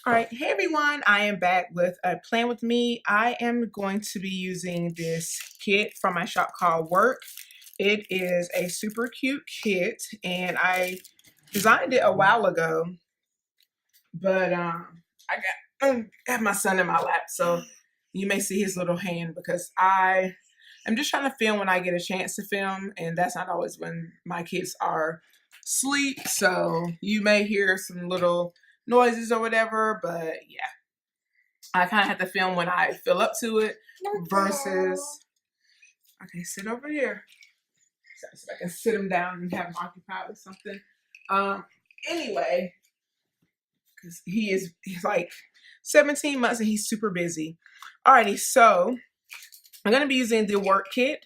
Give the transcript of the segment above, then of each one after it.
All right, hey everyone, I am back with a plan with me. I am going to be using this kit from my shop called Werk. It is a super cute kit and I designed it a while ago, but I have my son in my lap, so you may see his little hand because I'm just trying to film when I get a chance to film, and that's not always when my kids are asleep, so you may hear some little noises or whatever, but yeah. I kind of have to film when I feel up to it versus, okay, sit over here. So I can sit him down and have him occupied with something. Anyway, because he's like 17 months and he's super busy. Alrighty, so I'm going to be using the Werk kit,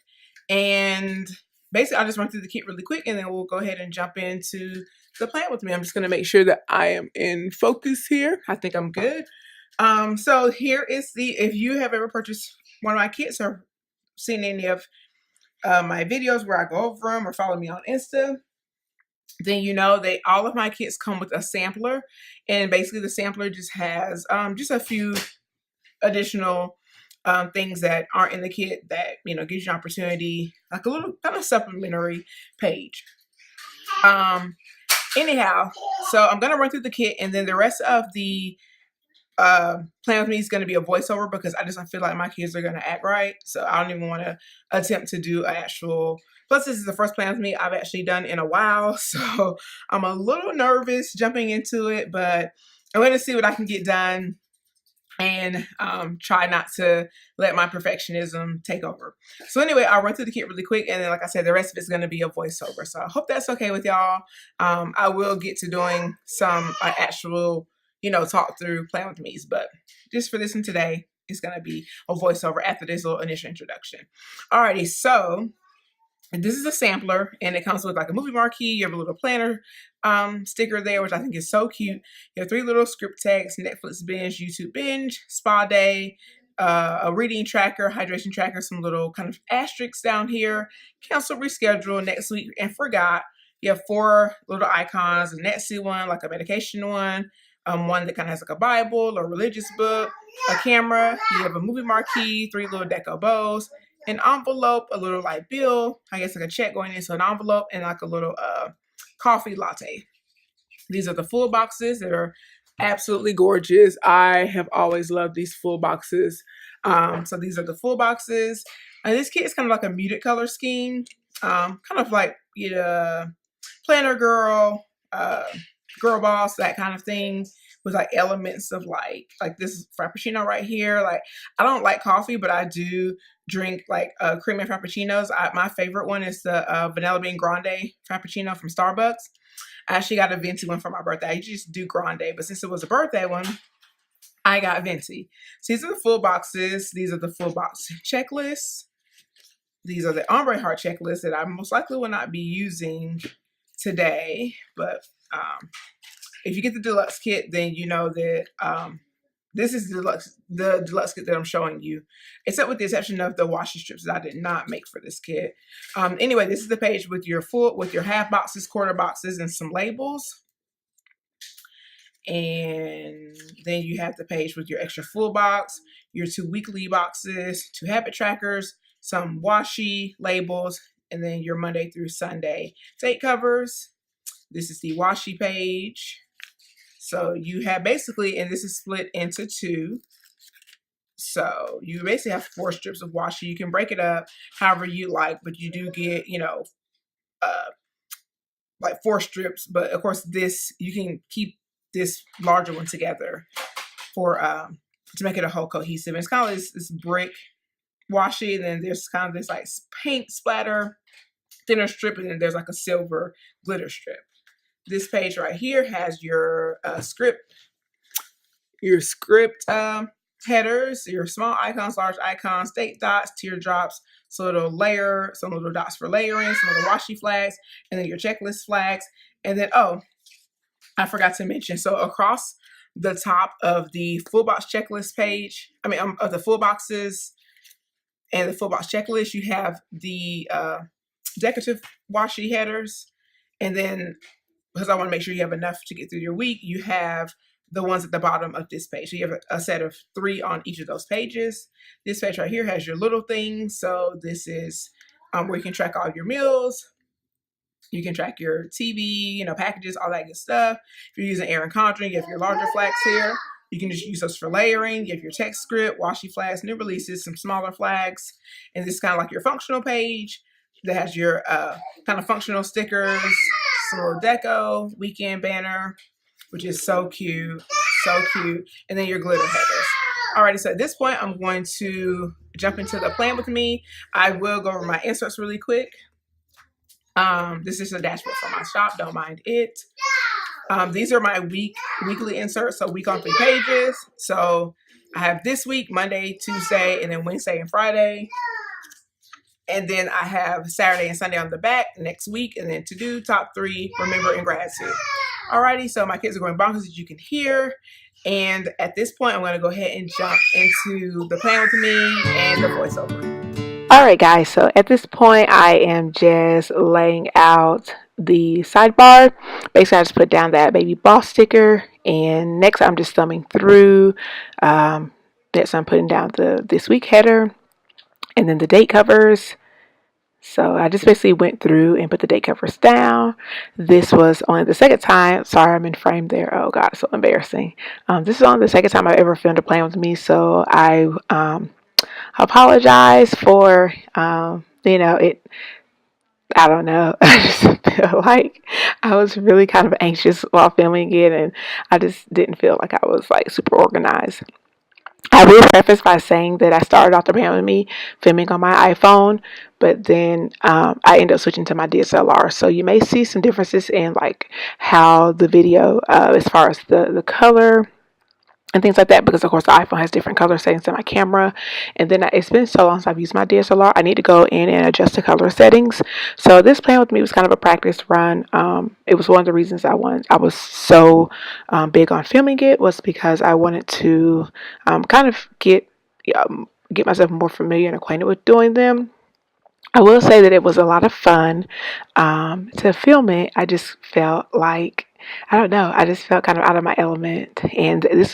and basically I'll just run through the kit really quick and then we'll go ahead and jump into the plan with me. I'm just going to make sure that I am in focus here. I think I'm good. So here is if you have ever purchased one of my kits or seen any of my videos where I go over them or follow me on Insta, then you know that all of my kits come with a sampler, and basically the sampler just has just a few additional things that aren't in the kit that, you know, gives you an opportunity, like a little kind of supplementary page. Anyhow, so I'm going to run through the kit, and then the rest of the plan with me is going to be a voiceover because I feel like my kids are going to act right. So I don't even want to attempt to do an actual, plus this is the first plan with me I've actually done in a while. So I'm a little nervous jumping into it, but I'm going to see what I can get done and try not to let my perfectionism take over. So anyway, I'll run through the kit really quick, and then like I said, the rest of it's going to be a voiceover. So I hope that's okay with y'all. I will get to doing some actual, you know, talk through plan with me's, but just for this one today, it's going to be a voiceover after this little initial introduction. Alrighty, so this is a sampler, and it comes with like a movie marquee. You have a little planner sticker there, which I think is so cute. You have 3 little script tags: Netflix binge, YouTube binge, spa day, a reading tracker, hydration tracker, some little kind of asterisks down here, cancel, reschedule, next week, and forgot. You have 4 little icons: a Netsy one, like a medication one, one that kind of has like a Bible or religious book, a camera. You have a movie marquee, 3 little deco bows, an envelope, a little like bill, I guess like a check going into an envelope, and like a little coffee latte. These are the full boxes that are absolutely gorgeous. I have always loved these full boxes. So these are the full boxes. And this kit is kind of like a muted color scheme, kind of like, you know, planner girl, girl boss, that kind of thing, with like elements of like this frappuccino right here. Like, I don't like coffee, but I do drink like creamy frappuccinos. My favorite one is the vanilla bean grande frappuccino from Starbucks. I actually got a venti one for my birthday. I usually just do grande, but since it was a birthday one, I got venti. So these are the full boxes. These are the full box checklists. These are the ombre heart checklists that I most likely will not be using today, but if you get the deluxe kit, then you know that this is the deluxe kit that I'm showing you, except with the exception of the washi strips that I did not make for this kit. Anyway, this is the page with your half boxes, quarter boxes, and some labels. And then you have the page with your extra full box, your 2 weekly boxes, 2 habit trackers, some washi labels, and then your Monday through Sunday date covers. This is the washi page. So you have basically, and this is split into 2. So you basically have 4 strips of washi. You can break it up however you like, but you do get, you know, like 4 strips. But of course, this, you can keep this larger one together for to make it a whole cohesive. And it's kind of this brick washi, and then there's kind of this like paint splatter thinner strip, and then there's like a silver glitter strip. This page right here has your script headers, your small icons, large icons, date dots, teardrops, some little dots for layering, some little washi flags, and then your checklist flags. And then, oh, I forgot to mention, so across the top of the full box checklist page, of the full boxes and the full box checklist, you have the decorative washi headers, and then, because I want to make sure you have enough to get through your week, you have the ones at the bottom of this page. So you have a set of 3 on each of those pages. This page right here has your little things. So this is where you can track all your meals. You can track your TV, packages, all that good stuff. If you're using Erin Condren, you have your larger flags here. You can just use those for layering. You have your text script, washi flags, new releases, some smaller flags. And this is kind of like your functional page that has your kind of functional stickers, some little deco, weekend banner, which is so cute, so cute. And then your glitter headers. Alrighty, so at this point, I'm going to jump into the plan with me. I will go over my inserts really quick. This is a dashboard for my shop. Don't mind it. These are my weekly inserts. So week on 3 pages. So I have this week, Monday, Tuesday, and then Wednesday and Friday. And then I have Saturday and Sunday on the back next week. And then to do top 3, remember, and gratitude. Alrighty, so my kids are going bonkers, as you can hear. And at this point, I'm going to go ahead and jump into the plan with me and the voiceover. Alright guys, so at this point I am just laying out the sidebar. Basically I just put down that baby boss sticker, and next I'm just thumbing through. Next I'm putting down the this week header and then the date covers. So I just basically went through and put the date covers down. This was only the second time. Sorry, I'm in frame there. Oh God, so embarrassing. This is only the second time I've ever filmed a plan with me, so I apologize for it. I don't know. I just feel like I was really kind of anxious while filming it, and I just didn't feel like I was like super organized. I will preface by saying that I started off the plan with me filming on my iPhone, but then I ended up switching to my DSLR. So you may see some differences in like how the video, as far as the color and things like that, because of course the iPhone has different color settings than my camera. And then it's been so long since I've used my DSLR, I need to go in and adjust the color settings. So this plan with me was kind of a practice run. It was one of the reasons I was so big on filming it, was because I wanted to kind of get myself more familiar and acquainted with doing them. I will say that it was a lot of fun to film it. I just felt like, I don't know, I just felt kind of out of my element. And this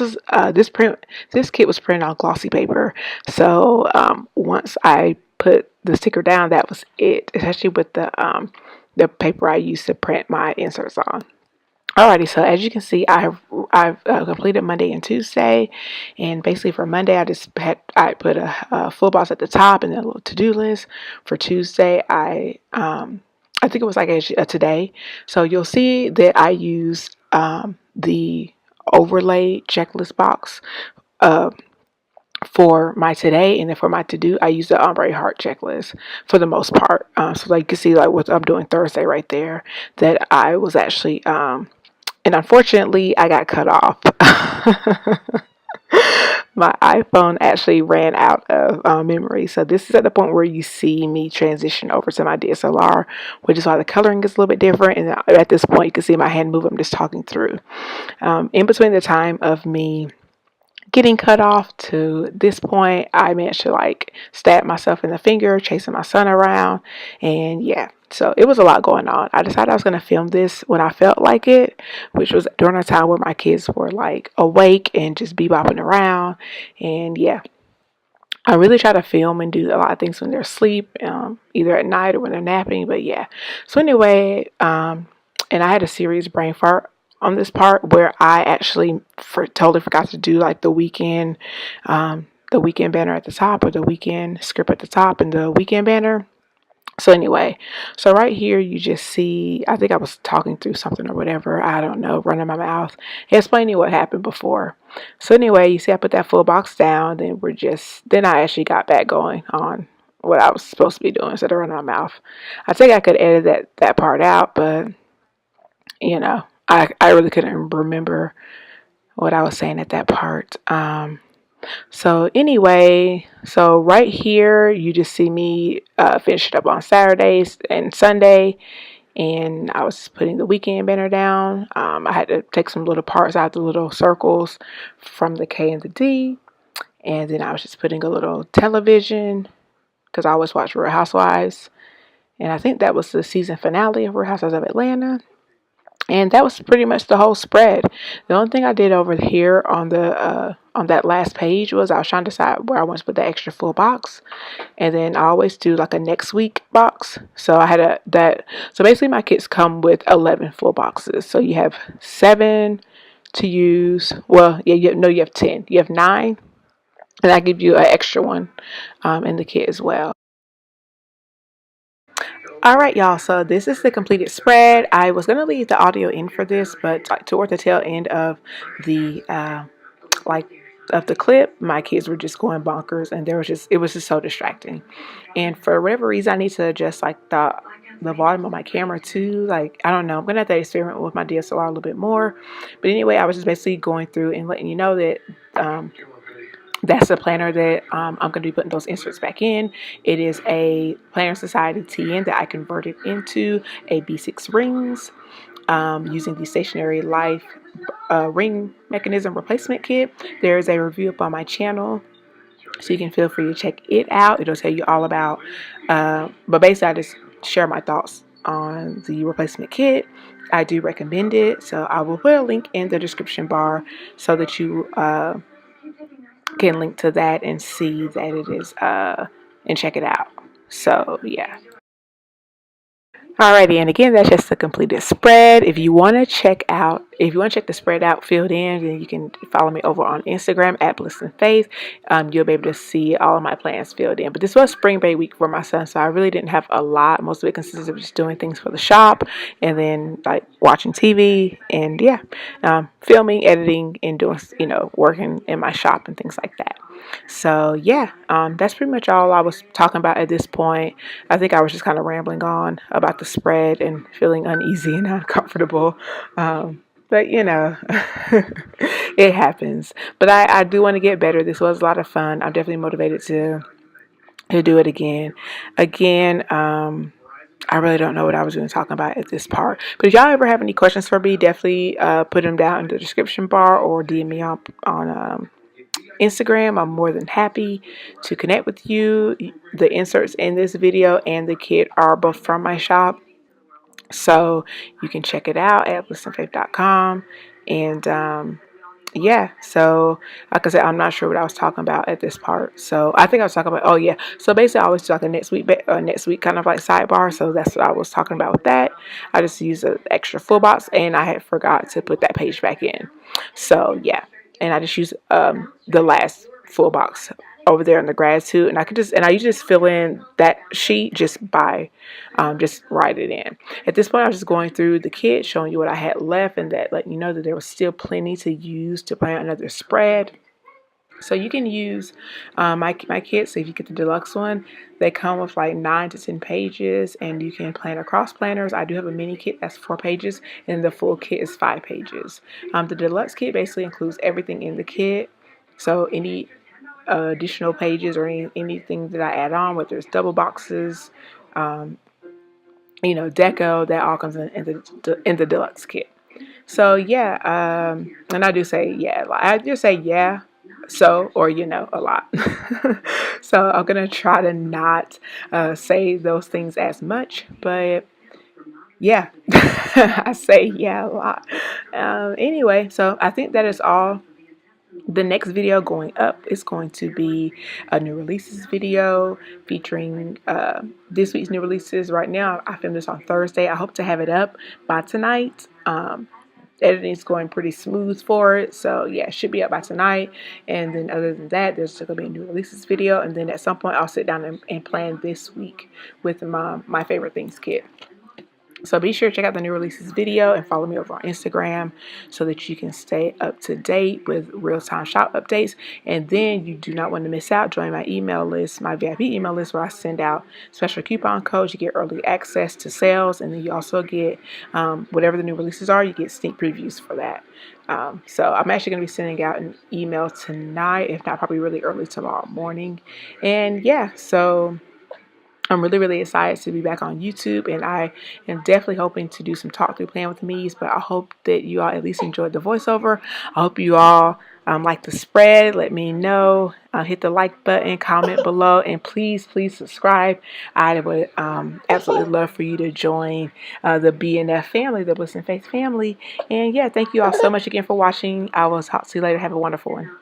kit was printed on glossy paper. So once I put the sticker down, that was it. Especially with the paper I used to print my inserts on. Alrighty, so as you can see, I've completed Monday and Tuesday, and basically for Monday I put a full box at the top and then a little to-do list. For Tuesday, I think it was like a today. So you'll see that I used the overlay checklist box for my today, and then for my to-do I use the ombre heart checklist for the most part. So like you can see like what I'm doing Thursday right there, that I was actually and unfortunately I got cut off. My iPhone actually ran out of memory. So this is at the point where you see me transition over to my DSLR, which is why the coloring is a little bit different. And at this point you can see my hand move. I'm just talking through. In between the time of me getting cut off to this point, I managed to like stab myself in the finger chasing my son around, and yeah, so it was a lot going on. I decided I was going to film this when I felt like it, which was during a time where my kids were like awake and just bebopping around. And yeah, I really try to film and do a lot of things when they're asleep, either at night or when they're napping. But yeah, so anyway, and I had a serious brain fart on this part where I actually totally forgot to do like the weekend banner at the top, or the weekend script at the top, and the weekend banner. So anyway, so right here you just see, I think I was talking through something or whatever, I don't know, running my mouth, explaining what happened before. So anyway, you see I put that full box down, then I actually got back going on what I was supposed to be doing instead of running my mouth. I think I could edit that part out, but I really couldn't remember what I was saying at that part. So anyway, so right here you just see me finish it up on Saturdays and Sunday, and I was putting the weekend banner down. I had to take some little parts out, the little circles from the K and the D, and then I was just putting a little television, because I always watch Real Housewives, and I think that was the season finale of Real Housewives of Atlanta. And that was pretty much the whole spread. The only thing I did over here on that last page was I was trying to decide where I want to put the extra full box, and then I always do like a next week box. So I had a that. So basically, my kits come with 11 full boxes. So you have 7 to use. Well, yeah, you have 10. You have 9, and I give you an extra one in the kit as well. All right, y'all. So this is the completed spread. I was gonna leave the audio in for this, but like toward the tail end of the like of the clip, my kids were just going bonkers, and it was just so distracting. And for whatever reason, I need to adjust like the volume of my camera too. Like I don't know, I'm gonna have to experiment with my DSLR a little bit more. But anyway, I was just basically going through and letting you know that. That's the planner that I'm going to be putting those inserts back in. It is a Planner Society TN that I converted into a B6 rings using the Stationery Life ring mechanism replacement kit. There is a review up on my channel, so you can feel free to check it out. It'll tell you all about, but basically I just share my thoughts on the replacement kit. I do recommend it, so I will put a link in the description bar so that you can link to that and see that it is and check it out. So yeah. Alrighty, and again, that's just the completed spread. If you want to check the spread out filled in, then you can follow me over on Instagram at Bliss and Faith. You'll be able to see all of my plans filled in. But this was spring break week for my son, so I really didn't have a lot. Most of it consisted of just doing things for the shop, and then like watching TV, and yeah, filming, editing, and doing working in my shop and things like that. So yeah, that's pretty much all I was talking about at this point. I think I was just kind of rambling on about the spread and feeling uneasy and uncomfortable. But it happens. But I do want to get better. This was a lot of fun. I'm definitely motivated to do it again. Again, I really don't know what I was going to talk about at this part. But if y'all ever have any questions for me, definitely put them down in the description bar or DM me on Instagram. I'm more than happy to connect with you. The inserts in this video and the kit are both from my shop, so you can check it out at blissandfaith.com. And yeah, so like I said, I'm not sure what I was talking about at this part. So I think I was talking about, oh yeah, so basically I always do like a next week kind of like sidebar. So that's what I was talking about with that. I just used an extra full box, and I had forgot to put that page back in. So yeah, and I just use the last full box over there in the gratitude, and I usually just fill in that sheet just by just write it in. At this point, I was just going through the kit, showing you what I had left, and that letting you know that there was still plenty to use to plan another spread. So you can use my kits. So if you get the deluxe one, they come with like 9 to 10 pages, and you can plan across planners. I do have a mini kit that's 4 pages, and the full kit is 5 pages. The deluxe kit basically includes everything in the kit. So any additional pages or anything that I add on, whether it's double boxes, deco, that all comes in the deluxe kit. So yeah, and I do say yeah. I just say yeah, so or a lot. So I'm gonna try to not say those things as much, but yeah, I say yeah a lot. Anyway, so I think that is all. The next video going up is going to be a new releases video featuring this week's new releases. Right now, I filmed this on Thursday. I hope to have it up by tonight. Editing is going pretty smooth for it, so yeah, it should be up by tonight. And then other than that, there's still gonna be a new releases video, and then at some point I'll sit down and plan this week with my favorite things kit. So be sure to check out the new releases video and follow me over on Instagram so that you can stay up to date with real-time shop updates. And then you do not want to miss out. Join my email list, my VIP email list, where I send out special coupon codes. You get early access to sales, and then you also get whatever the new releases are, you get sneak previews for that. So I'm actually going to be sending out an email tonight, if not probably really early tomorrow morning. And yeah, so I'm really, really excited to be back on YouTube, and I am definitely hoping to do some talk through Plan with Me's, but I hope that you all at least enjoyed the voiceover. I hope you all like the spread, let me know. Hit the like button, comment below, and please subscribe. I would absolutely love for you to join the BNF family, the Bliss and Faith family. And yeah, thank you all so much again for watching. I will talk to you later. Have a wonderful one.